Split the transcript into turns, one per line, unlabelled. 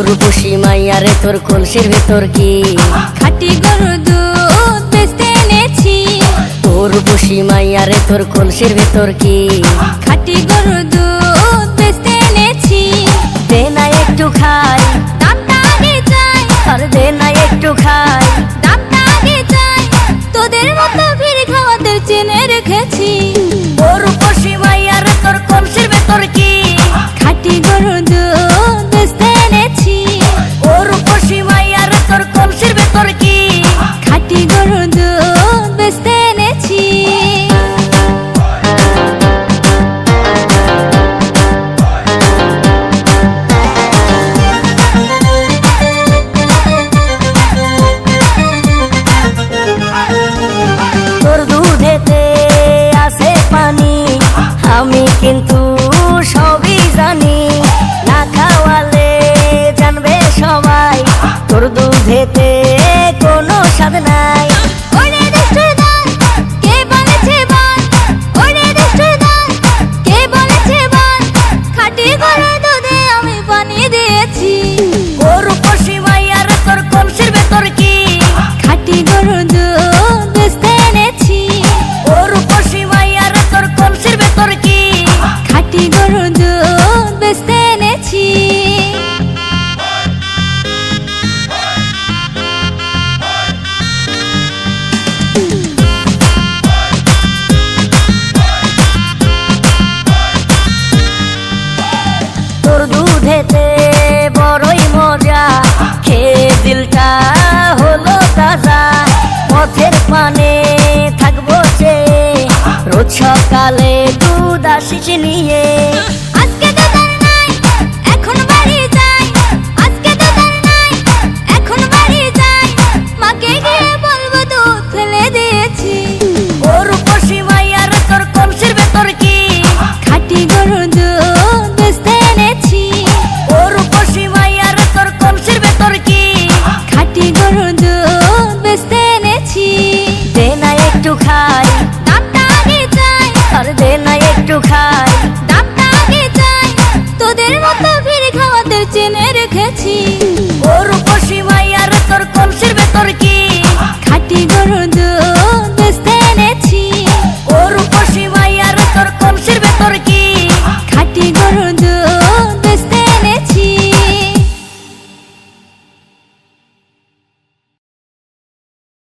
রূপসী মাইয়ারে তোর কলসির ভেতর কি
খাঁটি গরুর দুধ বেচতে এনেছি।
ও রূপসী মাইয়ারে তোর কলসির ভেতর কি
খাঁটি গরুর দুধ বেচতে এনেছি।
দে না একটু খাই,
দামটা আগে চাই,
আর দে না একটু খাই।
দামটা আগে চাই, তোদের মতো ভিড় খাওয়াদের চেনে রেখেছি।
ও রূপসী মাইয়ারে তোর কলসির ভেতর কি
খাঁটি গরুর দুধ বেচতে এনেছি।
ও রূপসী মাইয়ারে তোর কলসির ভেতর কি
খাঁটি গরুর দুধ বেচতে এনেছি।
তোর দুধেতে আছে পানি, আমি কিন্তু সবই জানি। না খাওয়ালে জানবে সবাই তোর দুধেতে কোনো স্বাদ নাই।